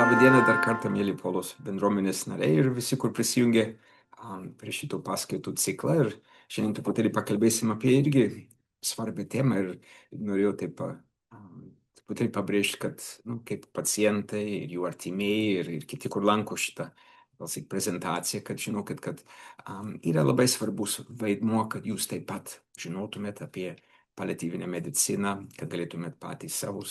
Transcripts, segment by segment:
Labą dieną dar kartą, mėly Polos bendruomenės nariai ir visi, kur prisijungė prie šito paskaitų ciklą. Ir šiandien truputėlį pakalbėsim apie irgi svarbią temą ir norėjau taip truputėlį pabrėžti, kad kaip pacientai ir jų artimieji ir kiti, kur lanko šitą prezentaciją, kad žinokit, kad yra labai svarbus vaidmuo, kad jūs taip pat žinotumėt apie paliatyvinę mediciną, kad galėtumėt patys savo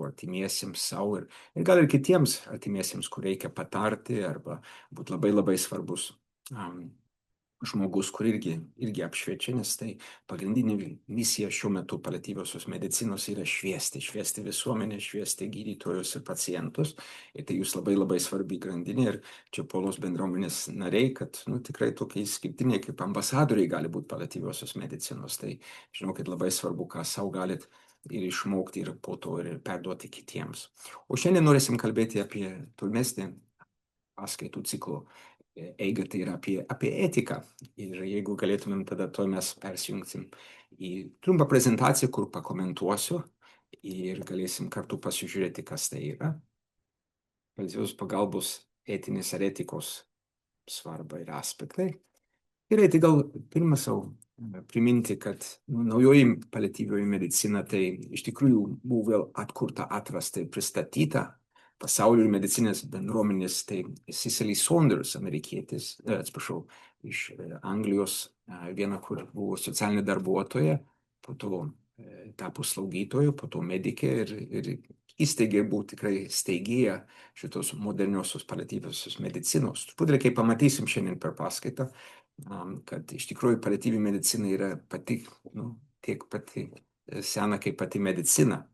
artimiesiems, savo ir gal ir kitiems artimiesiems, kur reikia patarti arba būti labai labai svarbus žmogus, kur irgi apšviečia, nes tai pagrindinė misija šiuo metu paliatyviosios medicinos yra šviesti visuomenę, šviesti gydytojus ir pacientus. Ir tai jūs labai labai svarbi grandinė ir čia Polos bendruomenės nariai, kad tikrai tokie išskirtiniai kaip ambasadoriai gali būti paliatyviosios medicinos. Tai žinokit, labai svarbu, ką savo galit ir išmokti ir po to ir perduoti kitiems. O šiandien norėsim kalbėti apie tolimesnį paskaitų ciklo eigą, tai yra apie etiką. Ir jeigu galėtumėm, tada to mes persijungsim į trumpą prezentaciją, kur pakomentuosiu ir galėsim kartu pasižiūrėti, kas tai yra. Paliatyvios pagalbos etinės ar etikos svarba ir aspektai. Gerai, tai gal pirmą savo priminti, kad naujoji paliatyvioji medicina tai iš tikrųjų buvo vėl atkurta, atrasta ir pristatyta pasaulio medicinės bendruomenės, tai Cicely Saunders, amerikietis, iš Anglijos, viena, kur buvo socialinė darbuotoja, po to tapo slaugytoja, po to medikė ir įsteigė, buvo tikrai steigėja šitos moderniosios paliatyviosios medicinos. Truputėlį, kaip pamatysim šiandien per paskaitą, kad iš tikrųjų paliatyvi medicina yra tiek pati sena kaip pati medicina.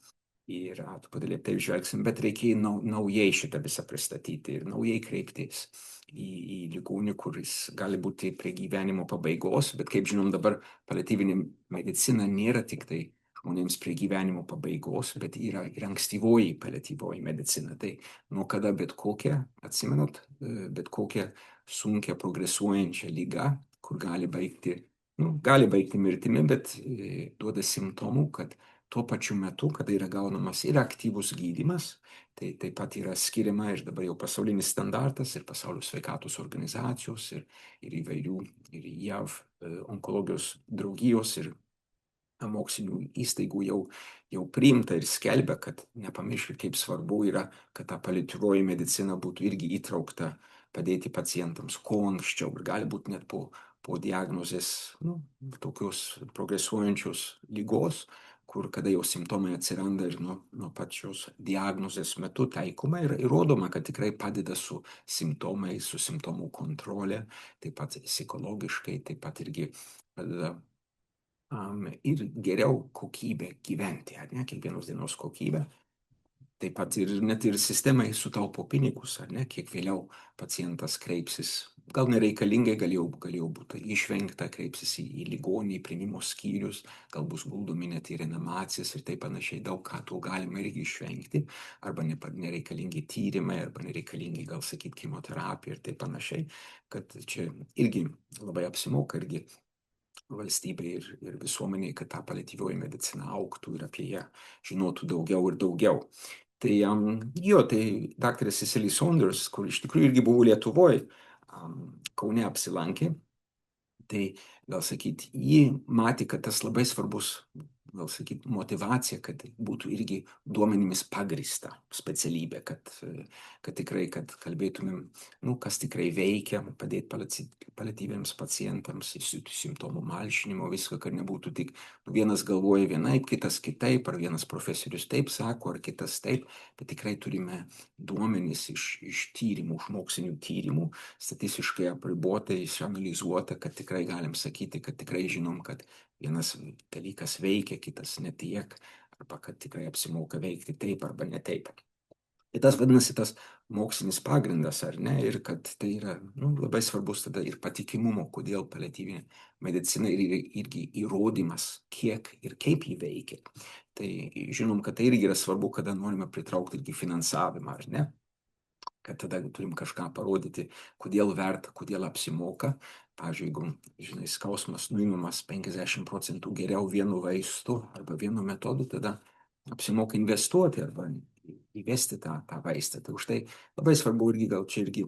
Ir truputėlį taip žvelgsim, bet reikia naujai šitą visą pristatyti ir naujai kreiptis į ligonį, kuris gali būti prie gyvenimo pabaigos, bet kaip žinom dabar paliatyvinė medicina nėra tik tai žmonėms prie gyvenimo pabaigos, bet yra ir ankstyvoji paliatyvioji medicina. Tai nuo kada bet kokią, atsimenat, bet kokią sunkią progresuojančią ligą, kur gali baigti mirtimi, bet duoda simptomų, kad tuo pačiu metu, kada yra gaunamas ir aktyvus gydymas, tai taip pat yra skiriama ir dabar jau pasaulinis standartas ir pasaulio sveikatos organizacijos ir įvairių ir JAV onkologijos draugijos ir mokslinių įstaigų jau priimta ir skelbia, kad nepamirškit, kaip svarbu yra, kad ta paliatyvioji medicina būtų irgi įtraukta padėti pacientams kuo anksčiau ir gali būti net po diagnozės tokios progresuojančios lygos, kur kada jau simptomai atsiranda ir nuo pačios diagnozės metu taikoma ir įrodoma, kad tikrai padeda su simptomais, su simptomų kontrolė, taip pat psichologiškai, taip pat irgi padeda ir geriau kokybę gyventi, kiekvienos dienos kokybę. Taip pat ir net ir sistemai sutaupo pinigus, kiek vėliau pacientas kreipsis. Gal nereikalingai galėjo būti išvengta, kreipsis į ligonį, į priėmimo skyrius, gal bus guldomi net į reanimacijas ir taip panašiai. Daug ką to galima irgi išvengti, arba nereikalingi tyrimai, arba nereikalingi, gal sakyti, chemoterapija ir taip panašiai, kad čia irgi labai apsimoka irgi valstybei ir visuomeniai, kad ta paliatyvioji medicina augtų ir apie ją žinotų daugiau ir daugiau. Tai tai daktarė Cicely Saunders, kur iš tikrųjų irgi buvo Lietuvoje, Kaune apsilankė, tai gal sakyti, ji matė, kad tas labai svarbus, gal sakyti, motivacija, kad būtų irgi duomenimis pagrįsta specialybė, kad tikrai, kad kalbėtumėm, kas tikrai veikia, padėti paliatyviems pacientams, simptomų malšinimo, viską, kad nebūtų tik vienas galvoja vienaip, kitas kitaip, ar vienas profesorius taip sako, ar kitas taip, bet tikrai turime duomenys iš tyrimų, iš mokslinių tyrimų, statistiškai apribuota, išanalizuota, kad tikrai galim sakyti, kad tikrai žinom, kad vienas dalykas veikia, kitas ne tiek, arba kad tikrai apsimoka veikti taip arba ne taip. Ir tas vadinasi tas mokslinis pagrindas, ar ne, ir kad tai yra labai svarbus tada ir patikimumo, kodėl paliatyvinė medicina irgi įrodymas, kiek ir kaip jį veikia. Tai žinom, kad tai irgi yra svarbu, kada norime pritraukti irgi finansavimą, ar ne, kad tada turim kažką parodyti, kodėl verta, kodėl apsimoka. Pavyzdžiui, jeigu, skausmas nuimamas 50% geriau vienu vaistu arba vienu metodu, tada apsimoka investuoti arba įvesti tą vaistą. Tai už tai labai svarbu irgi, gal čia irgi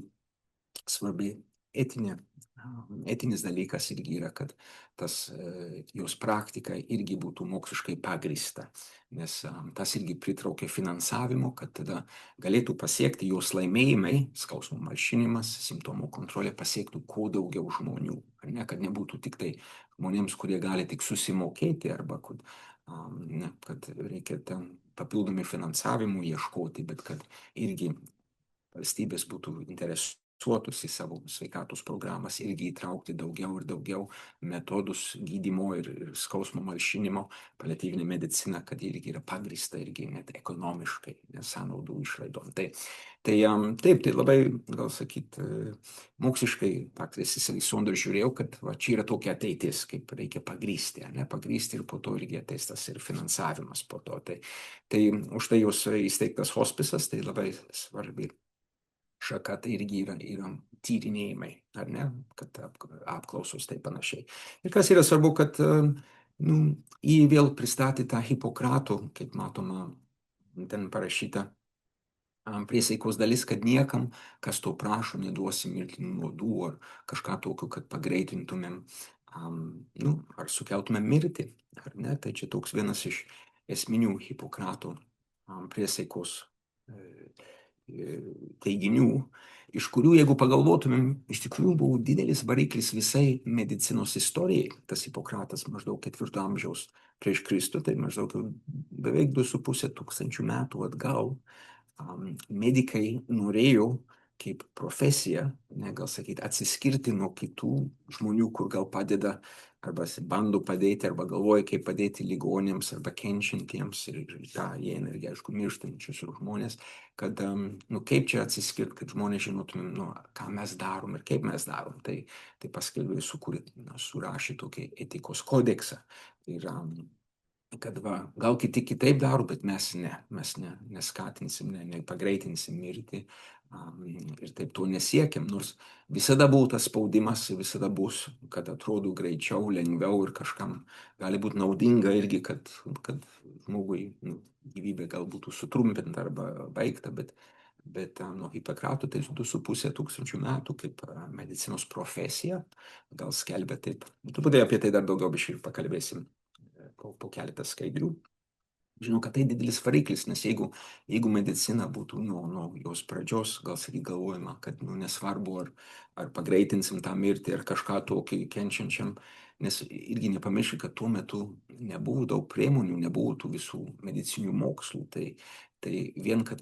svarbi etinė, etinis dalykas irgi yra, kad jos praktika irgi būtų moksliškai pagrįsta, nes tas irgi pritraukia finansavimo, kad tada galėtų pasiekti jos laimėjimai, skausmo malšinimas, simptomų kontrolė pasiektų kuo daugiau žmonių, ar ne, kad nebūtų tik tai žmonėms, kurie gali tik susimokėti arba kad reikia ten papildomai finansavimų ieškoti, bet kad irgi valstybės būtų interesuotus į savo sveikatos programas irgi įtraukti daugiau ir daugiau metodus gydymo ir skausmo malšinimo, paliatyvinė medicina, kad irgi yra pagrįsta irgi net ekonomiškai, nesąnaudų išlaidom. Taip, tai labai, gal sakyt, moksliškai faktais įsivaizduoju ir žiūrėjau, kad va, čia yra tokia ateitis, kaip reikia pagrįsti, ne, pagrįsti ir po to irgi ateis tas ir finansavimas po to. Tai už tai jos įsteigtas hospisas, tai labai svarbi šaka, tai irgi yra tyrinėjimai, ar ne, kad apklausos tai panašiai. Ir kas yra svarbu, kad jį vėl pristatė tą Hipokrato, kaip matoma, ten parašyta priesaikos dalis, kad niekam, kas to prašo, neduosim mirtinų nuodų ar kažką tokio, kad pagreitintumėm, ar sukeltumėm mirtį, ar ne. Tai čia toks vienas iš esminių Hipokrato priesaikos teiginių, iš kurių, jeigu pagalvotumėm, iš tikrųjų buvo didelis variklis visai medicinos istorijai. Tas Hipokratas maždaug 4 amžiaus prieš Kristų, tai maždaug beveik 2,5 tūkstančių metų atgal. Medikai norėjo kaip profesija, gal sakyti, atsiskirti nuo kitų žmonių, kur gal padeda, arba bando padėti, arba galvoja, kaip padėti ligonėms, arba kenčiantiems, ir tą įeina irgi, aišku, mirštančius žmonės, kad, kaip čia atsiskirti, kad žmonės žinotumėm, ką mes darom ir kaip mes darom. Tai paskelbė, surašė tokį etikos kodeksą. Ir kad va, gal kiti kitaip daro, bet mes neskatinsim, nepagreitinsim mirti ir taip to nesiekiam, nors visada buvo tas spaudimas, visada bus, kad atrodo greičiau, lengviau ir kažkam gali būti naudinga irgi, kad žmogui gyvybė gal būtų sutrumpinta arba baigta, bet nuo Hipokrato tai 2,5 tūkstančių metų kaip medicinos profesija, gal skelbia taip. Truputį apie tai dar daugiau biškai pakalbėsim po keletą skaidrių. Žinau, kad tai didelis variklis, nes jeigu medicina būtų nuo jos pradžios, gal sakyk, galvojama, kad nesvarbu, ar pagreitinsim tą mirtį, ar kažką tokį kenčiančiam, nes irgi nepamirškit, kad tuo metu nebuvo daug priemonių, nebuvo tų visų medicinių mokslų, tai vien, kad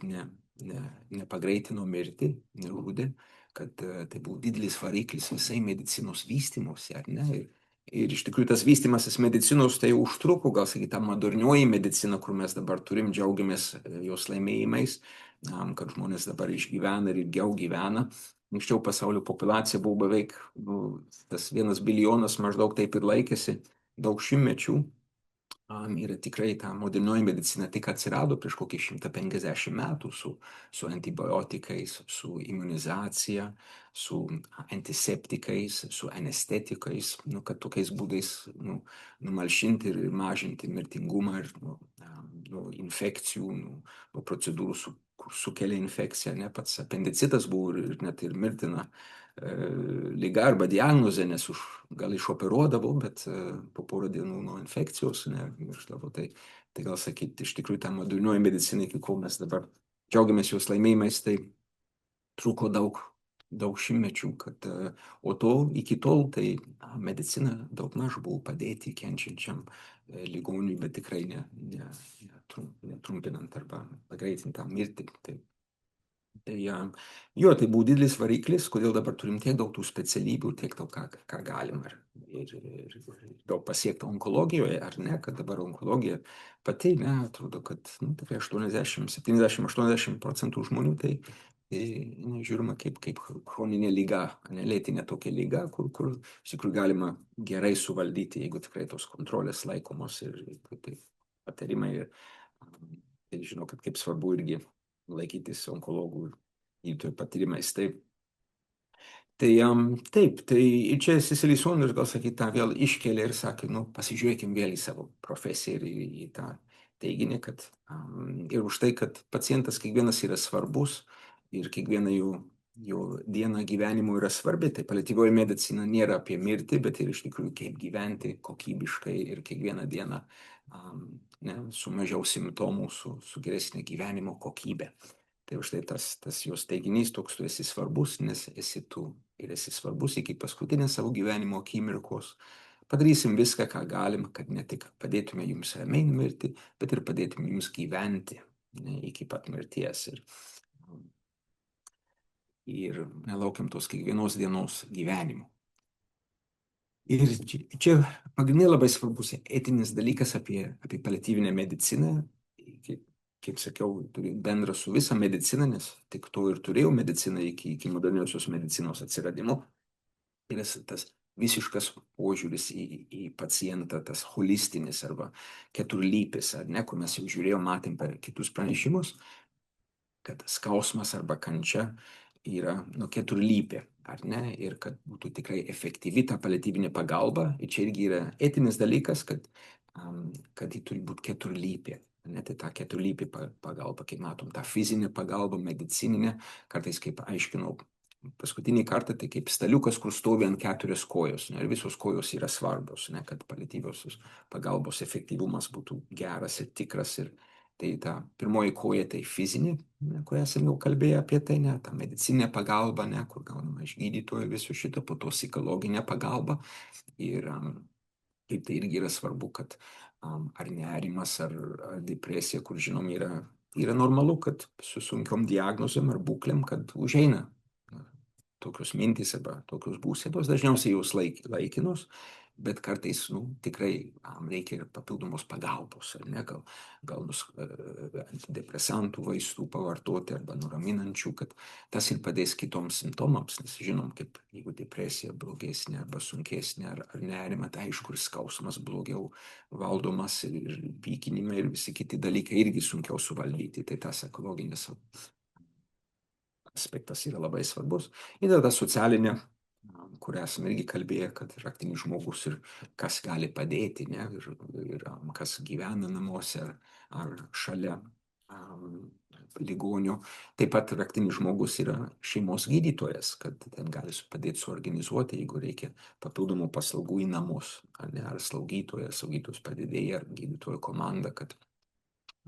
nepagreitino mirtį, nežudė, kad tai buvo didelis variklis visai medicinos vystymosi, ar ne? Ir iš tikrųjų tas vystimasis medicinos tai užtruko, gal sakyti, ta modernioji medicina, kur mes dabar turim, džiaugiamės jos laimėjimais, kad žmonės dabar išgyvena ir ilgiau gyvena. Anksčiau pasaulio populiacija buvo beveik, tas 1 bilijonas maždaug taip ir laikėsi daug šimtmečių. Ir tikrai ta modernioji medicina tik atsirado prieš kokį 150 metų su antibiotikais, su imunizacija, su antiseptikais, su anestetikais, kad tokiais būdais numalšinti ir mažinti mirtingumą ir nuo infekcijų, nuo procedūrų, kur sukelia infekciją. Ne pats apendicitas buvo ir net ir mirtina lyga arba diagnozė, nes gal išoperuodavo, bet po porą dienų nuo infekcijos miršdavo. Tai gal sakyti, iš tikrųjų ta modernioji medicina, iki kol mes dabar džiaugiamės jos laimėjimais, tai truko daug šimtmečių, o iki tol tai medicina daug maž buvo padėti kenčiančiam ligoniui, bet tikrai netrumpinant arba pagreitintam mirtį. Tai buvo didelis variklis, kodėl dabar turim tiek daug tų specialybių, tiek daug ką galim ir daug pasiekti onkologijoje, ar ne, kad dabar onkologija pati, atrodo, kad tikrai 70-80% žmonių tai žiūrima kaip chroninė lyga, lėtinė tokia lyga, kur iš tikrųjų galima gerai suvaldyti, jeigu tikrai tos kontrolės laikomos ir patarimai. Tai žinau, kad kaip svarbu irgi laikytis onkologų ir gydytojų patyrimais. Taip, ir čia Sicilisonis, gal sakyti, tą vėl iškėlė ir sakė, pasižiūrėkim vėl į savo profesiją ir į tą teiginį, kad ir už tai, kad pacientas kiekvienas yra svarbus ir kiekviena jų diena gyvenimo yra svarbi. Tai paliatyvioji medicina nėra apie mirtį, bet ir iš tikrųjų kaip gyventi kokybiškai ir kiekvieną dieną su mažiau simptomų, su geresnė gyvenimo kokybė. Tai už tai tas jos teiginys toks, tu esi svarbus, nes esi tu ir esi svarbus iki paskutinės savo gyvenimo akimirkos. Padarysim viską, ką galim, kad ne tik padėtume jums ramiai numirti, bet ir padėtume jums gyventi iki pat mirties. Ir nelaukiam tos kiekvienos dienos gyvenimo. Ir čia pagrindinė labai svarbus etinis dalykas apie paliatyvinę mediciną. Kaip sakiau, turi bendra su visa medicina, nes tik to ir turėjau mediciną iki moderniosios medicinos atsiradimo. Ir tas visiškas požiūris į pacientą, tas holistinis arba keturlypis, ar ne, kur mes jau žiūrėjom, matėm per kitus pranešimus, kad skausmas arba kančia yra keturlypė, ar ne, ir kad būtų tikrai efektyvi ta paliatyvinė pagalba. Ir čia irgi yra etinis dalykas, kad ji turi būti keturlypė. Ne, tai ta keturlypė pagalba, kaip matom, ta fizinė pagalba, medicininė, kartais kaip aiškinau, paskutinį kartą tai kaip staliukas, kur stovi ant keturios kojos, ne, ir visos kojos yra svarbios, ne, kad paliatyvios pagalbos efektyvumas būtų geras ir tikras. Ir tai ta pirmoji koja tai fizinė, ne, kurią esame jau kalbėję apie tai, ne, ta medicinė pagalba, ne, kur gaunama iš gydytojo viso šito, po to psichologinė pagalba. Ir kaip tai irgi yra svarbu, kad ar nerimas, ar depresija, kur žinom, yra normalu, kad su sunkiom diagnozėm ar būklėm, kad užeina tokios mintys arba tokios būsenos, dažniausiai jos laikinos, bet kartais tikrai reikia ir papildomos pagalbos, ar ne, gal antidepresantų vaistų pavartoti arba nuraminančių, kad tas ir padės kitoms simptomams, nes žinom, kaip jeigu depresija blogesnė arba sunkesnė ar nerima, tai aišku, ir skausmas blogiau valdomas ir pykinimai ir visi kiti dalykai irgi sunkiau suvaldyti, tai tas ekologinis aspektas yra labai svarbus. Ir tada socialinė, kurią esame irgi kalbėję, kad raktinis žmogus ir kas gali padėti, ne, ir kas gyvena namuose ar šalia ligonių. Taip pat raktinis žmogus yra šeimos gydytojas, kad ten gali padėti suorganizuoti, jeigu reikia papildomų paslaugų į namus, ar slaugytojas padėjėja, ar gydytojo komanda, kad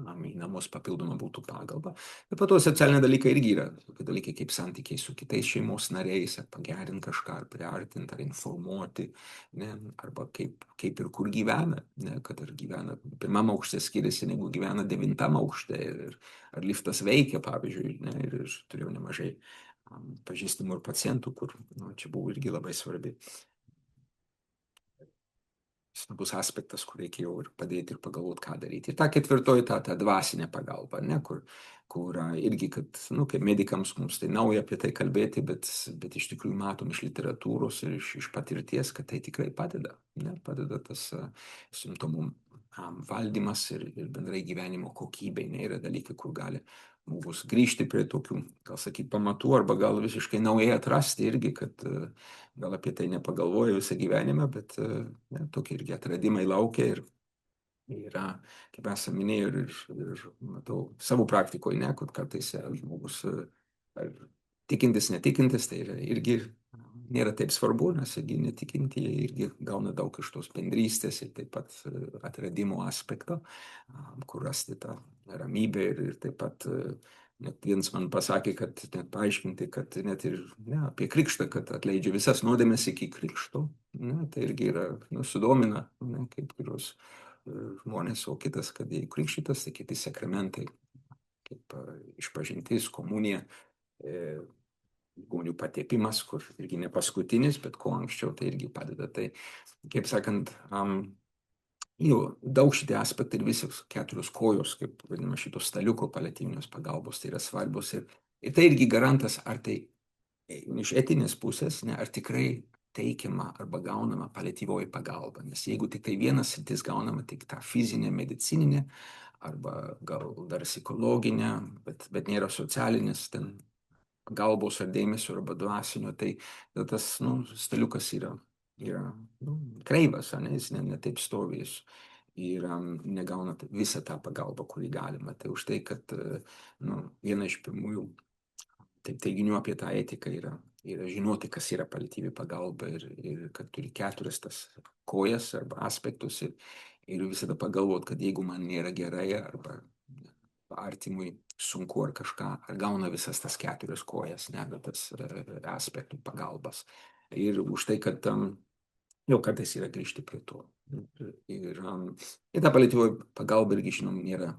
į namus papildoma būtų pagalba. Ir po to socialiniai dalykai irgi yra. Tokie dalykai kaip santykiai su kitais šeimos nariais, ar pagerinti kažką, ar priartinti, ar informuoti, ne, arba kaip ir kur gyvena, ne, kad ar gyvena pirmam aukšte skiriasi, negu gyvena 9 aukšte, ar liftas veikia, pavyzdžiui, ne, ir turėjau nemažai pažįstamų ir pacientų, kur čia buvo irgi labai svarbi. Svarbus aspektas, kur reikėjo ir padėti ir pagalvoti, ką daryti. Ir ta ketvirtoji, ta dvasinė pagalba, ne, kur irgi, kad, kaip medikams mums tai nauja apie tai kalbėti, bet iš tikrųjų matom iš literatūros ir iš patirties, kad tai tikrai padeda, ne, padeda tas simptomų valdymas ir bendrai gyvenimo kokybė, ne, yra dalykai, kur gali žmogus grįžti prie tokių, gal sakyti, pamatų, arba gal visiškai naujai atrasti irgi, kad gal apie tai nepagalvoju visą gyvenimą, bet ne, tokie irgi atradimai laukia ir yra, kaip esame minėję, ir matau savo praktikoje, ne, kad kartais žmogus ar tikintis, netikintis, tai irgi nėra taip svarbu, nes irgi netikintieji irgi gauna daug iš tos bendrystės ir taip pat atradimo aspekto, kur rasti tą ramybę ir taip pat net vienas man pasakė, kad net paaiškinti, kad net ir apie krikštą, kad atleidžia visas nuodėmes iki krikšto, ne, tai irgi yra, sudomina, ne, kaip kurios žmonės, o kitas, kad jei krikštytas, tai kiti sakramentai, kaip išpažintis, komunija, ligonių patepimas, kur irgi ne paskutinis, bet kuo anksčiau, tai irgi padeda. Tai, kaip sakant, daug šitie aspektai ir visos 4 kojos, kaip vadinama, šitos staliuko paliatyvinės pagalbos, tai yra svarbus. Ir tai irgi garantas, ar tai iš etinės pusės, ne, ar tikrai teikiama arba gaunama paliatyvioji pagalba. Nes jeigu tik tai vienas sritis gaunama, tik ta fizinė, medicininė, arba gal dar psichologinė, bet nėra socialinės ten pagalbos ar dėmesio arba dvasinio, tai tas staliukas yra kreivas, ne, jis ne taip stovės. ir negauna visą tą pagalbą, kurį galima. Tai už tai, kad viena iš pirmųjų teiginių apie tą etiką yra žinoti, kas yra paliatyvi pagalba ir kad turi 4 tas kojas arba aspektus ir visada pagalvot, kad jeigu man nėra gerai arba artimui sunku ar kažką, ar gauna visas tas 4 kojas, nebe tas aspektų pagalbas. Ir už tai, kad jau kartais yra grįžti prie to. Ir ta paliatyvioji pagalba irgi, žinom, nėra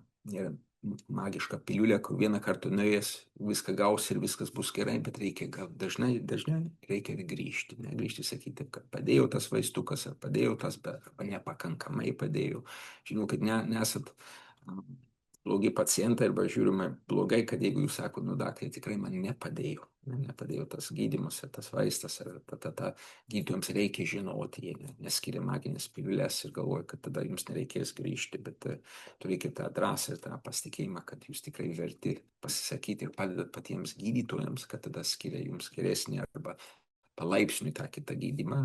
magiška piliulė, kur vieną kartą nuėjęs viską gaus ir viskas bus gerai, bet reikia dažnai reikia ir grįžti. Grįžti sakyti, kad padėjau tas vaistukas, ar padėjau tas, bet nepakankamai padėjau. Žinau, kad nesat blogi pacientai arba žiūrime blogai, kad jeigu jūs sakote, daktarai, tikrai man nepadėjo tas gydymas, ar tas vaistas, ar gydytojams reikia žinoti, jie neskiria maginės piliulės ir galvoja, kad tada jums nereikės grįžti, bet turėkite tą drąsą ir tą pasitikėjimą, kad jūs tikrai verti pasisakyti ir padedat patiems gydytojams, kad tada skiria jums geresnį arba palaipsniui tą kitą gydymą,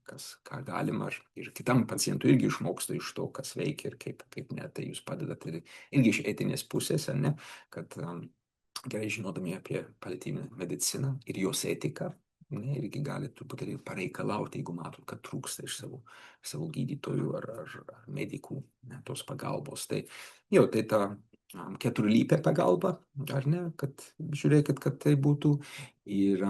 ką galima, ir kitam pacientui irgi išmoksta iš to, kas veikia ir kaip ne, tai jūs padedat irgi iš etinės pusės, ne, kad gerai žinodami apie paliatyvinę mediciną ir jos etiką, ne, irgi gali truputėlį pareikalauti, jeigu matot, kad trūksta iš savo gydytojų ar medikų, ne, tos pagalbos. Tai jau, tai ta keturlypė pagalba, ar ne, kad žiūrėkit, kad tai būtų. Ir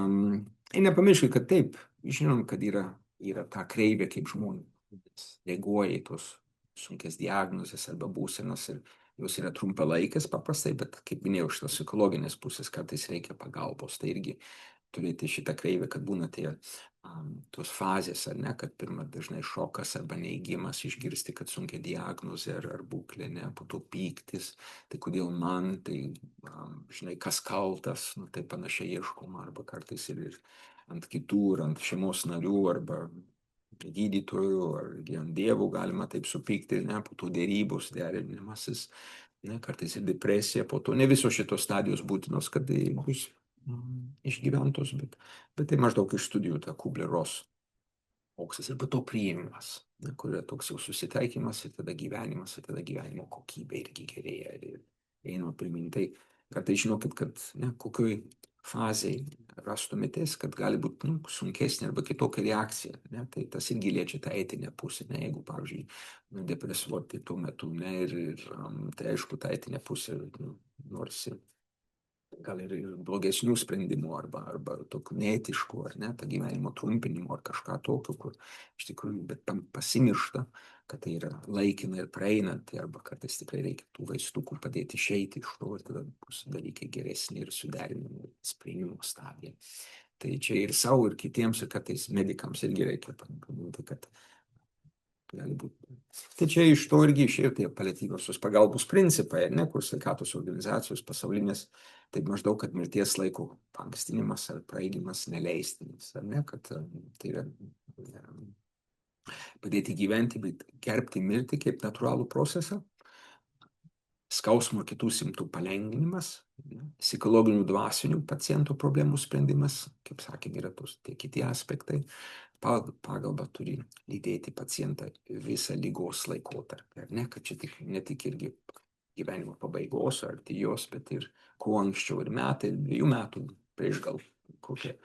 nepamirškit, kad taip, žinom, kad yra ta kreivė, kaip žmonės reaguoja į tos sunkias diagnozes arba būsenas ir jos yra trumpalaikės paprastai, bet kaip minėjau, iš tos psichologinės pusės kartais reikia pagalbos. Tai irgi turėti šitą kreivę, kad būna tos fazės, ar ne, kad pirmą dažnai šokas arba neįgymas išgirsti, kad sunkia diagnozė ar būklė, ne, po to pyktis, tai kodėl man, tai žinai, kas kaltas, tai panašiai ieškoma, arba kartais ir ant kitų, ir ant šeimos narių, arba gydytojų, ar ant dievų galima taip supykti, ne, po to dėrybos, derinimasis, ne, kartais ir depresija, po to ne visos šitos stadijos būtinos, kad tai bus išgyventos, bet tai maždaug iš studijų ta Kubler-Ross auksas ir po to priėmimas, kur yra toks jau susitaikymas ir tada gyvenimas, ir tada gyvenimo kokybė irgi gerėja ir eina pirmin. Tai kartais žinokit, kad kokioj fazėj rastumėtės, kad gali būti sunkesnė arba kitokia reakcija. Ne? Tai tas irgi liečia tą etinę pusę. Ne? Jeigu, pavyzdžiui, depresuoti tuo metu, ne? Ir tai aišku, ta etinė pusė norisi gal ir blogesnių sprendimų arba tokių neetiškų, ar ne, tą gyvenimo trumpinimo ar kažką tokio, kur iš tikrųjų, bet tam pasimiršta, kad tai yra laikina ir praeinanti, arba kartais tikrai reikia tų vaistukų padėti išeiti iš to ir tada bus dalykai geresni ir suderinami sprendimo stadija. Tai čia ir savo, ir kitiems, ir kartais medikams irgi reikia paminėti, kad gali būti. Tai čia iš to irgi išėjo tie paliatyviosios pagalbos principai, ne, kur sveikatos organizacijos pasaulinės, tai maždaug, kad mirties laiko paankstinimas ar prailgimas neleistinis, ar ne, kad tai yra padėti gyventi, bet gerbti mirtį kaip natūralų procesą, skausmo ir kitų simptomų palengvinimas, psichologinių dvasinių pacientų problemų sprendimas, kaip sakė, yra tie kiti aspektai. Pagalba turi lydėti pacientą visą ligos laikotarpį, ar ne, kad čia ne tik irgi gyvenimo pabaigos ar jos, bet ir kuo anksčiau ir metai, 2 metų prieš gal kokią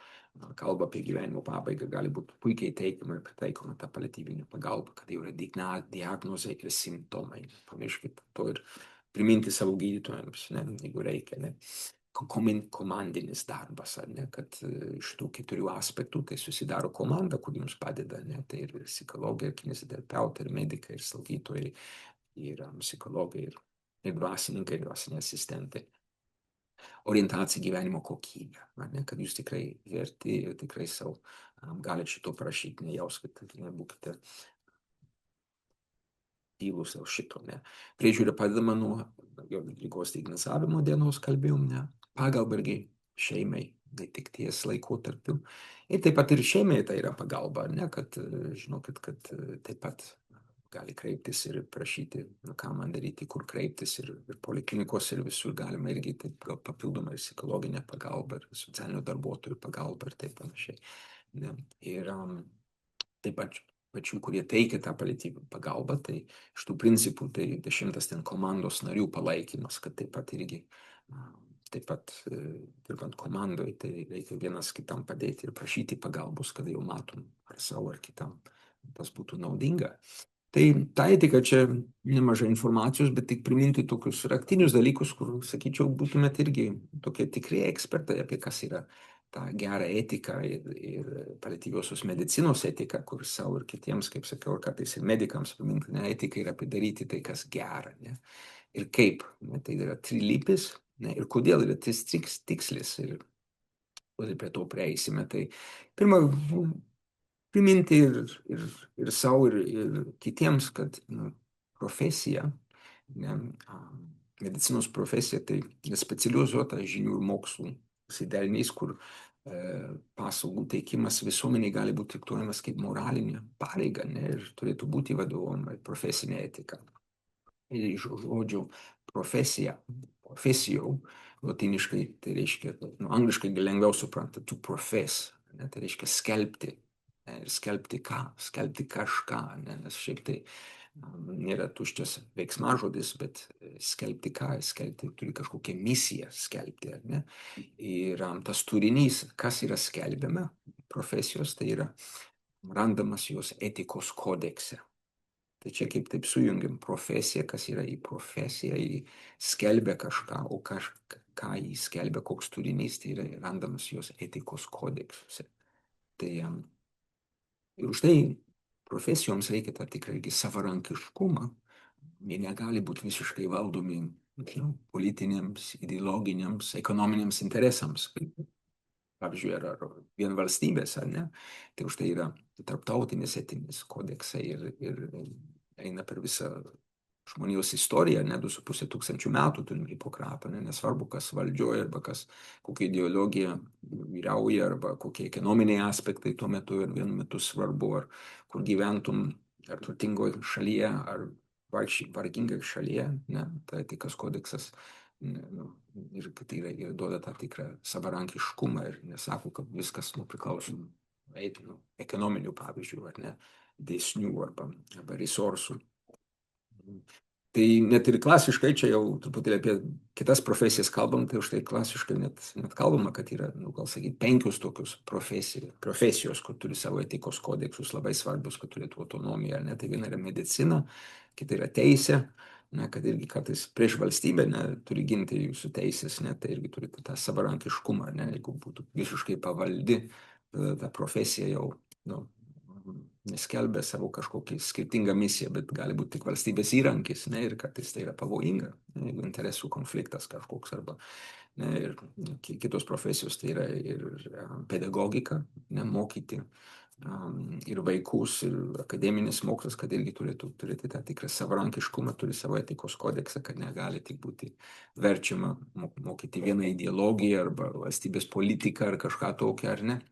kalbą apie gyvenimo pabaigą gali būti puikiai teikiama ir pritaikoma ta paliatyvinė pagalba, kad jau yra diagnozė ir simptomai. Pamirškit to ir priminti savo gydytojams, ne, jeigu reikia, ne. Komandinis darbas, ar ne, kad iš tų 4 aspektų tai susidaro komanda, kur jums padeda, ne, tai ir psichologai, ir kineziterapeutai, ir medikai, ir slaugytojai, ir psichologai, ir dvasininkai, ir dvasiniai asistentai. Orientacija gyvenimo kokybė, ar ne, kad jūs tikrai verti ir tikrai savo galite šito prašyti, nejauskite, nebūkite tylus dėl šito, ne. Priežiūra padedama nuo ligos diagnozavimo dienos, kalbėjom, ne. Pagalba irgi šeimai, netekties laikotarpiu. Ir taip pat ir šeimai tai yra pagalba, ne, kad žinokit, kad taip pat gali kreiptis ir prašyti, ką man daryti, kur kreiptis, ir poliklinikos, ir visur galima irgi taip gal papildomai psichologinę pagalbą, ir socialinių darbuotojų pagalbą, ir taip panašiai. Ne. Ir taip pat pačių, kurie teikia tą paliatyvų pagalbą, tai iš tų principų tai 10 ten komandos narių palaikymas, kad taip pat irgi, taip pat dirbant komandoje, tai reikia vienas kitam padėti ir prašyti pagalbos, kad jau matom ar savo, ar kitam tas būtų naudinga. Tai ta etika čia nemažai informacijos, bet tik priminti tokius raktinius dalykus, kur, sakyčiau, būtumėt irgi tokie tikri ekspertai apie kas yra tą gerą etiką ir paliatyviosios medicinos etiką, kur savo ir kitiems, kaip sakiau, ir kartais ir medikams priminti, ne, etika yra padaryti tai, kas gera. Ne? Ir kaip, ne, tai yra trilypis, ne, ir kodėl yra tikslis, ir prie to prieisime. Tai pirma, priminti ir savo, ir kitiems, kad profesija, ne, medicinos profesija tai specializuota žinių ir mokslų derinys, kur paslaugų teikimas visuomeniai gali būti traktuojamas kaip moralinė pareiga, ne, ir turėtų būti vadovaujama profesinė etika. Ir iš žodžių profesijų, latiniškai tai reiškia, angliškai lengviau supranta, to profess, ne, tai reiškia skelbti. Ir skelbti ką? Skelbti kažką, ne? Nes šiaip tai nėra tuščias veiksmažodis, bet skelbti ką? Skelbti turi kažkokią misiją skelbti, ar ne? Ir tas turinys, kas yra skelbiama profesijos, tai yra randamas jos etikos kodekse. Tai čia kaip taip sujungiam profesiją, kas yra į profesiją, į skelbia kažką, o ką jį skelbia, koks turinys, tai yra randamas jos etikos kodeksuose. Tai ir už tai profesijoms reikia tą tikrą savarankiškumą. Jie negali būti visiškai valdomi politiniams, ideologiniams, ekonominiams interesams. Pavyzdžiui, ar vien valstybės, ar ne. Tai už tai yra tarptautinis etinis kodeksai ir eina per visą žmonijos istoriją, ne 2,5 tūkstančių metų turim Hipokratą, nesvarbu, kas valdžioja, arba kas, kokia ideologija vyrauja, arba kokie ekonominiai aspektai tuo metu ir vienu metu svarbu, ar kur gyventum, ar turtingoje šalyje, ar vargingai šalyje, ne, tai etikos kodeksas ir kad tai yra, ir duoda tą tikrą savarankiškumą ir nesako, kad viskas priklauso ekonominių pavyzdžių, ar ne, dėsnių arba resursų. Tai net ir klasiškai, čia jau truputėlį apie kitas profesijas kalbam, tai už tai klasiškai net kalbama, kad yra, gal sakyti, 5 tokios profesijos, kur turi savo etikos kodeksus, labai svarbius, kad turėtų autonomiją, ne, tai viena yra medicina, kita yra teisė, ne, kad irgi kartais prieš valstybę, ne, turi ginti jūsų teisės, ne, tai irgi turi tą savarankiškumą, ne, jeigu būtų visiškai pavaldi, ta profesija jau, neskelbia savo kažkokį skirtingą misiją, bet gali būti tik valstybės įrankis, ne, ir kartais tai yra pavojinga, ne, jeigu interesų konfliktas kažkoks arba, ne, ir kitos profesijos tai yra ir pedagogika, ne, mokyti ir vaikus, ir akademinis mokslas, kad irgi turėtų turėti tą tikrą savarankiškumą, turi savo etikos kodeksą, kad negali tik būti verčiama mokyti vieną ideologiją arba valstybės politiką ar kažką tokią, ar ne.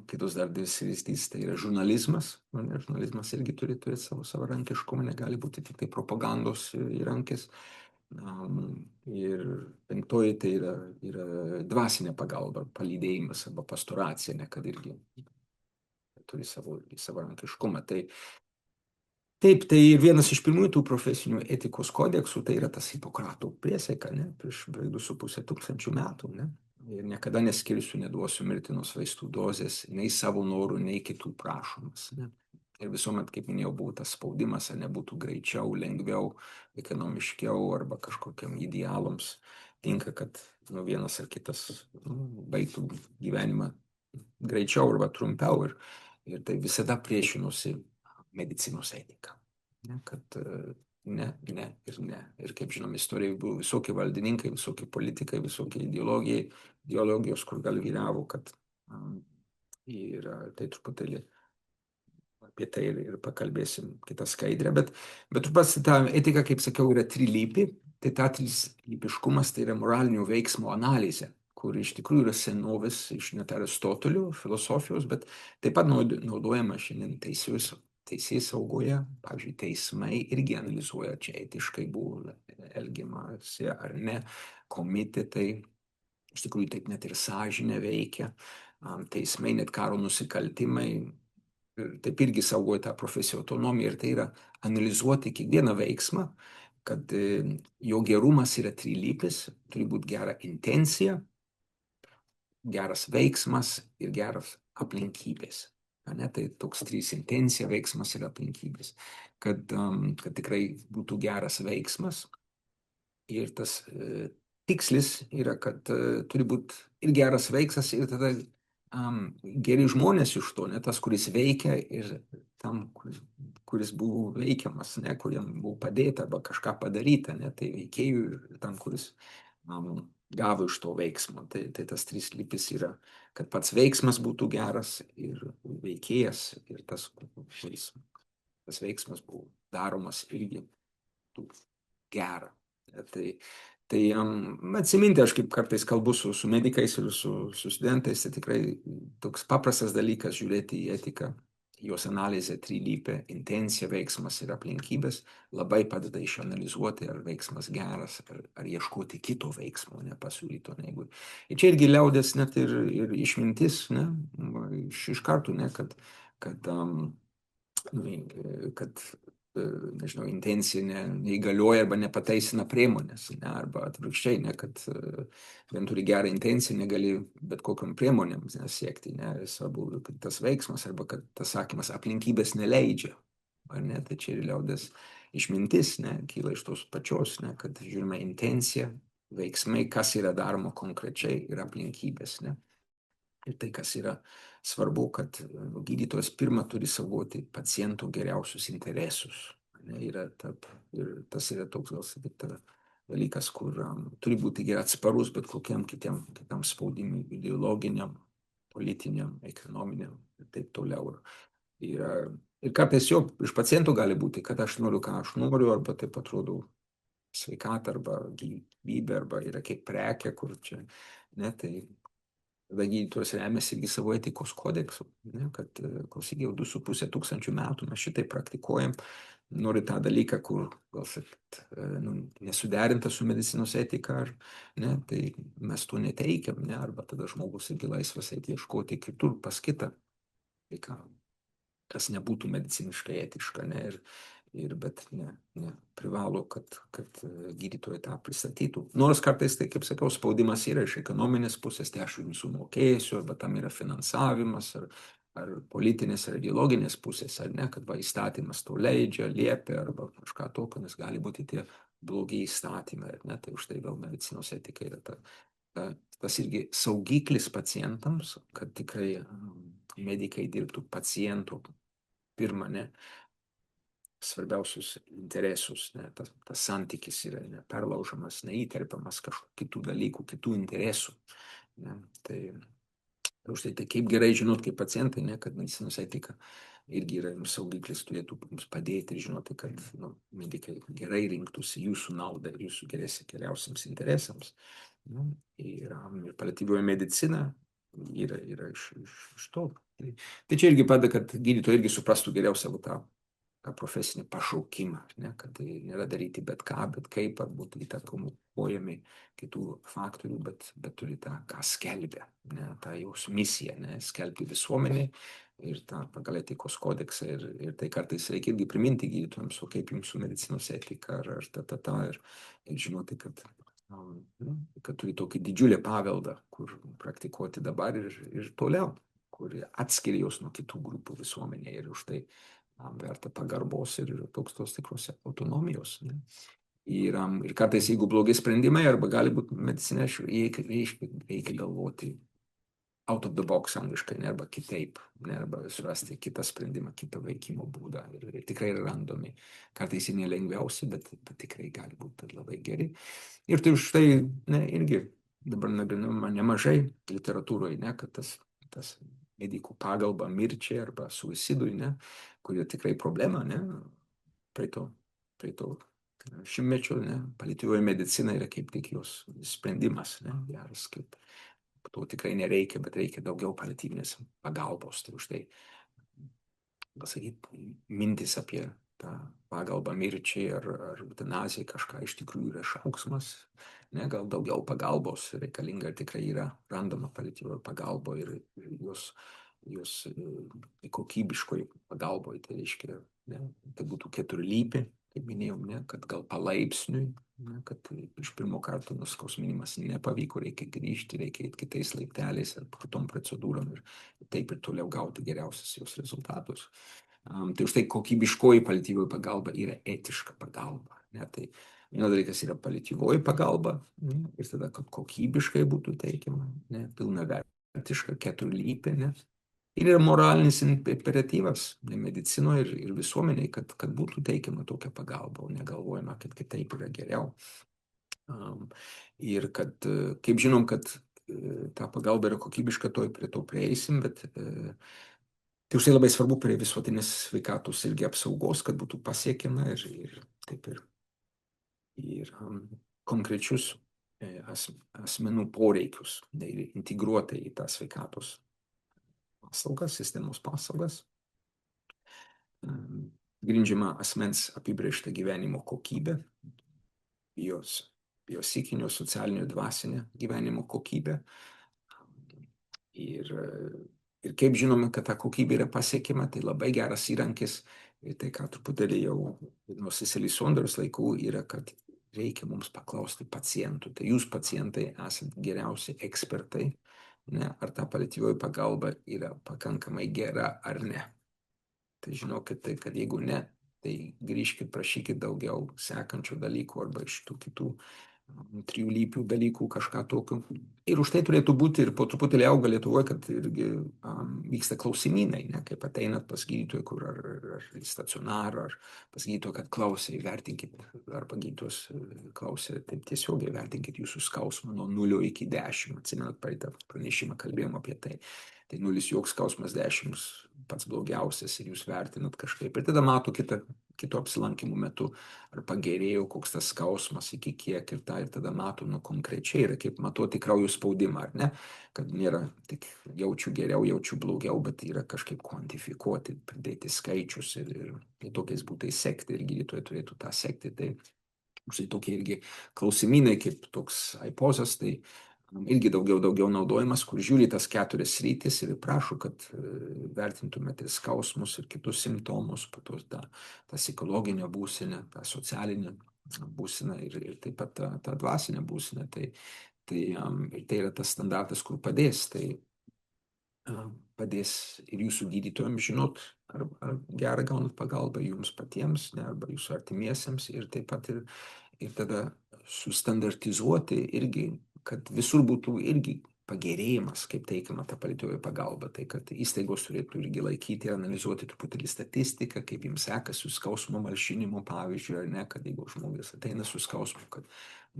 Kitos dar sritys tai yra žurnalizmas. Žurnalizmas irgi turi turėti savo savarankiškumą, negali būti tik tai propagandos įrankis. Ir 5 tai yra dvasinė pagalba, palydėjimas arba pastoracija, ne, kad irgi turi savo savarankiškumą. Taip, tai vienas iš pirmųjų tų profesinių etikos kodeksų tai yra tas Hipokrato priesaika, ne, prieš 2,5 tūkstančių metų, ne. Ir niekada neskirsiu, neduosiu mirtinos vaistų dozės, nei savo norų, nei kitų prašomas. Ne? Ir visuomet, kaip minėjau, buvo tas spaudimas, ar nebūtų greičiau, lengviau, ekonomiškiau arba kažkokiam idealams tinka, kad vienas ar kitas baigtų gyvenimą greičiau arba trumpiau. Ir tai visada priešinosi medicinos etika. Ne? Kad ne ir ne. Ir kaip žinom, istorijoje buvo visokie valdininkai, visokie politikai, visokie ideologijos, kur gal vyravo, kad ir tai truputėlį apie tai ir pakalbėsim kitą skaidrę, bet pats ta etika, kaip sakiau, yra trilypė, tai ta trilypiškumas tai yra moralinio veiksmo analizė, kur iš tikrųjų yra senovės iš net Aristotelio filosofijos, bet taip pat naudojama šiandien teisės saugoje, pavyzdžiui, teismai irgi analizuoja, čia etiškai buvo elgiamasi ar ne, komitetai, iš tikrųjų taip net ir sąžinė veikia, teismai net karo nusikaltimai, taip irgi saugoja tą profesijų autonomiją ir tai yra analizuoti kiekvieną veiksmą, kad jo gerumas yra trilypis, turi būti gera intencija, geras veiksmas ir geras aplinkybės. Ne, tai toks trys intencija, veiksmas ir aplinkybės. Kad tikrai būtų geras veiksmas ir tas tikslis yra, kad turi būti ir geras veiksmas ir tada geri žmonės iš to, ne tas, kuris veikia ir tam, kuris buvo veikiamas, ne, kuriam buvo padėta arba kažką padaryta, ne, tai veikėjų ir tam, kuris gavo iš to veiksmo. Tai tas trys lypis yra, kad pats veiksmas būtų geras ir veikėjas ir tas, kuris tas veiksmas buvo daromas irgi gera. Tai atsiminti, aš kaip kartais kalbu su medikais ir su studentais, tai tikrai toks paprastas dalykas žiūrėti į etiką, jos analizė trilypė, intencija, veiksmas ir aplinkybės labai padeda išanalizuoti, ar veiksmas geras, ar ieškoti kito veiksmo, nepasiūlyto. Ir čia irgi liaudės net ir išmintis, ne, iš karto, ne, kad nežinau, intencija neįgalioja arba nepateisina priemonės, ne, arba atvirkščiai, ne, kad vien turi gerą intenciją, negali bet kokiam priemonėm siekti, ne, svarbu, kad tas veiksmas arba kad tas sakymas aplinkybės neleidžia, ar ne, tai čia ir liaudės išmintis, ne, kyla iš tos pačios, ne, kad žiūrime intenciją, veiksmai, kas yra daroma konkrečiai ir aplinkybės, ne. Ir tai, kas yra svarbu, kad gydytojas pirmą turi saugoti paciento geriausius interesus. Ir tas yra toks, gal sakyti, dalykas, kur turi būti gerai atsparus bet kokiam kitam spaudimui, ideologiniam, politiniam, ekonominiam ir taip toliau. Ir kartais jo iš pacientų gali būti, kad aš noriu, ką aš noriu, arba taip atrodo sveikatą, arba gyvybę, arba yra kaip prekė, kur čia, ne, tai tada gydytojas remiasi irgi savo etikos kodeksu, ne, kad klausyk, jau 2,5 tūkstančių metų mes šitai praktikuojam, nori tą dalyką, kur, gal sakyt, nesuderinta su medicinos etika, ne, tai mes to neteikiam, ne, arba tada žmogus irgi laisvas eiti ieškoti kitur pas kitą, tai kas nebūtų mediciniškai etiška, ne, bet privalo, kad gydytojai tą pristatytų. Nors kartais, tai kaip sakiau, spaudimas yra iš ekonominės pusės, tai aš jums sumokėsiu, arba tam yra finansavimas, ar politinės, ar ideologinės pusės, ar ne, kad va įstatymas to leidžia, liepia, arba kažką tokio, nes gali būti tie blogi įstatymai, ar ne, tai už tai vėl medicinos etika yra tas irgi saugiklis pacientams, kad tikrai medikai dirbtų pacientų pirmą, ne, svarbiausius interesus, ne, tas santykis yra neperlaužamas, neįterpiamas kažkokių kitų dalykų, kitų interesų. Ne, tai už tai kaip gerai žinot, kaip pacientai, ne, kad medicinos etika irgi yra jums saugiklis, turėtų jums padėti ir žinoti, kad medikai gerai rinktųsi jūsų naudą ir jūsų geriausiams interesams. Ir paliatyvioji medicina yra iš to. Tai čia irgi padeda, kad gydytojai irgi suprastų geriau savo tą profesinį pašaukimą, ne, kad tai nėra daryti bet ką, bet kaip, ar būtų įtakomojami kitų faktorių, bet turi tą, ką skelbia, ne, tą jos misiją, ne, skelbti visuomeniai ir tą pagal etikos kodeksą ir tai kartais reikia irgi priminti gydytojams, o kaip jums su medicinos etika, ir žinoti, kad turi tokį didžiulį paveldą, kur praktikuoti dabar ir toliau, kur atskiria jos nuo kitų grupų visuomenėje ir už tai verta pagarbos ir toks tos tikros autonomijos. Ne? Ir kartais, jeigu blogi sprendimai, arba gali būti medicinė, reikia galvoti out of the box angliškai, ne, arba kitaip, ne, arba surasti kitą sprendimą, kitą veikimo būdą. Ir tikrai yra randami. Kartais jie nelengviausi, bet tikrai gali būti labai geri. Ir tai už tai, ne, irgi dabar nagrinama nemažai literatūroje, ne, kad tas medikų pagalba mirčiai arba suicidui, ne, kurie tikrai problema, ne, praeito šimtmečio, ne, paliatyvioji medicina yra kaip tik jos sprendimas, ne, geras, kaip to tikrai nereikia, bet reikia daugiau paliatyvinės pagalbos, tai už tai, pasakyti, mintis apie tą pagalbą mirčiai ar eutanazijai kažką iš tikrųjų yra šauksmas, ne, gal daugiau pagalbos reikalinga, tikrai yra randama paliatyvioji pagalba ir jos jos kokybiškoj pagalboj, tai reiškia, ne, tai būtų keturlypė, kaip minėjau, ne, kad gal palaipsniui, ne, kad iš pirmo karto nuskausminimas nepavyko, reikia grįžti, reikia eiti kitais laipteliais ar kitom procedūrom ir taip ir toliau gauti geriausius jos rezultatus. Tai už tai kokybiškoji paliatyvioji pagalba yra etiška pagalba. Ne? Tai vienas dalykas yra paliatyvioji pagalba, ne? Ir tada, kad kokybiškai būtų teikiama, ne? Pilnavertiška, keturlypė. Ne? Ir yra moralinis imperatyvas ne? Medicinoje ir visuomeniai, kad būtų teikiama tokia pagalba, o negalvojama, kad kitaip yra geriau. Ir kad, kaip žinom, kad ta pagalba yra kokybiška, prie to prieisim, bet tai už tai labai svarbu prie visuotinės sveikatos irgi apsaugos, kad būtų pasiekiama ir taip ir konkrečius asmenų poreikius integruotai į tą sveikatos paslaugas, sistemos paslaugas, grindžiama asmens apibrėžta gyvenimo kokybė, jos psichinio, socialinio, dvasinio gyvenimo kokybė. Ir kaip žinome, kad ta kokybė yra pasiekima, tai labai geras įrankis, ir tai, ką truputėlį jau nuo Cecily Saunders laikų yra, kad reikia mums paklausti pacientų. Tai jūs pacientai esate geriausi ekspertai, ne, ar ta paliatyvioji pagalba yra pakankamai gera ar ne. Tai žinokit, tai, kad jeigu ne, tai grįžkit, prašykit daugiau sekančių dalykų arba iš tų kitų trijų lypių dalykų, kažką tokio. Ir už tai turėtų būti ir po truputėlį auga Lietuvoje, kad irgi vyksta klausimynai, ne, kaip ateinat pas gydytoją, kur ar į stacionarą, ar pas gydytoją, kad klausė, įvertinkit, arba gydytojas klausė, taip tiesiog įvertinkit jūsų skausmą nuo 0 iki 10. Atsimenat, praeitą pranešimą kalbėjom apie tai. Tai 0 joks skausmas, 10 pats blogiausias ir jūs vertinat kažkaip. Ir tada mato kito apsilankimų metu, ar pagerėjo koks tas skausmas, iki kiek ir tą, ir tada mato, konkrečiai yra kaip matuoti kraujo spaudimą, ar ne, kad nėra tik jaučiu geriau, jaučiu blogiau, bet yra kažkaip kvantifikuoti, pridėti skaičius ir tokiais būtais sekti, ir gydytojai turėtų tą sekti. Tai štai tokie irgi klausimynai, kaip toks aipozas, tai irgi daugiau naudojimas, kur žiūri tas 4 sritis ir prašo, kad vertintumėte skausmus ir kitus simptomus, po to tą psichologinę būseną, tą socialinę būseną ir taip pat tą dvasinę būseną. Tai yra tas standartas, kur padės. Tai padės ir jūsų gydytojams žinot, ar gerą gaunat pagalbą jums patiems, ne, arba jūsų artimiesiems, ir taip pat ir tada sustandartizuoti irgi, kad visur būtų irgi pagerėjimas, kaip teikiama ta paliatyvioji pagalba. Tai kad įstaigos turėtų irgi laikyti ir analizuoti truputėlį statistiką, kaip jums sekasi su skausmo malšinimu, pavyzdžiui, ar ne, kad jeigu žmogus ateina su skausmu, kad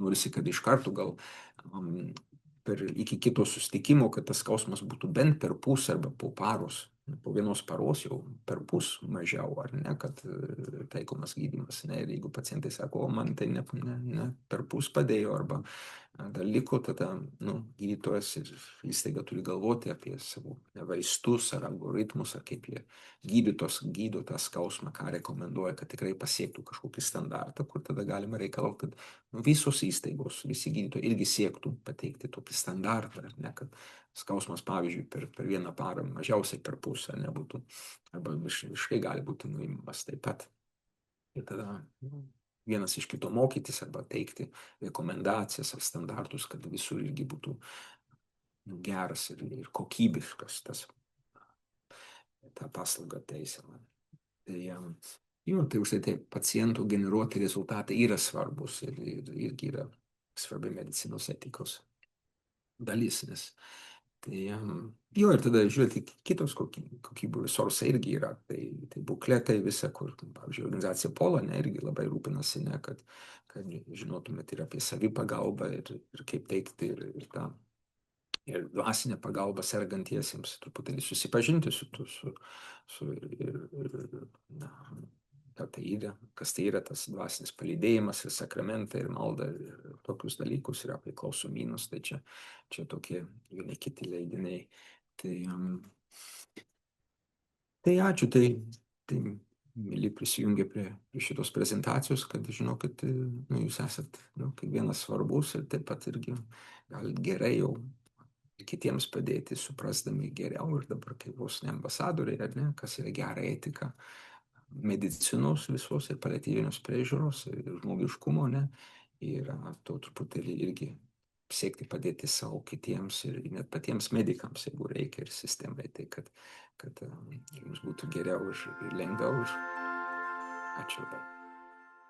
norisi, kad iš karto gal iki kito susitikimo, kad tas skausmas būtų bent per pusę arba po paros. Po vienos paros jau per pus mažiau, ar ne, kad taikomas gydymas. Ne, ir jeigu pacientai sako, o man tai ne per pus padėjo, arba dar liko, tada gydytojas ir įstaiga turi galvoti apie savo vaistus ar algoritmus, ar kaip jie gydo tą skausmą, ką rekomenduoja, kad tikrai pasiektų kažkokį standartą, kur tada galima reikalauti, kad visos įstaigos, visi gydytojai irgi siektų pateikti tokį standartą, ne, kad skausmas, pavyzdžiui, per vieną parą mažiausiai per pusę nebūtų, arba visiškai gali būti nuimamas taip pat. Ir tada vienas iš kito mokytis arba teikti rekomendacijas ar standartus, kad visur irgi būtų geras ir kokybiškas ta paslauga teisiama. Tai už tai pacientų generuoti rezultatai yra svarbus ir irgi yra svarbi medicinos etikos dalis, nes ir tada žiūrėti kitos kokybų resursai irgi yra, tai bukletai visa, kur, pavyzdžiui, organizacija Pola irgi labai rūpinasi, ne, kad žinotumėt ir apie savipagalbą ir kaip teikti ir tą ir dvasinę pagalbą sergantiesiems, truputėlį susipažinti kas tai yra tas dvasinis palydėjimas ir sakramentai ir malda ir tokius dalykus ir apie klausomynus, tai čia tokie vieni kiti leidiniai. Tai ačiū, tai mėly prisijungė prie šitos prezentacijos, kad žinau, kad jūs esat kiekvienas svarbus ir taip pat irgi gal gerai jau kitiems padėti, suprasdami geriau ir dabar kaip vos ne ambasadoriai, ar ne, kas yra gera etika medicinos visos ir paliatyvinės priežiūros ir žmogiškumo, ne, ir to truputėlį irgi siekti padėti savo kitiems ir net patiems medikams, jeigu reikia, ir sistemai, tai kad jums būtų geriau ir lengviau. Ačiū labai.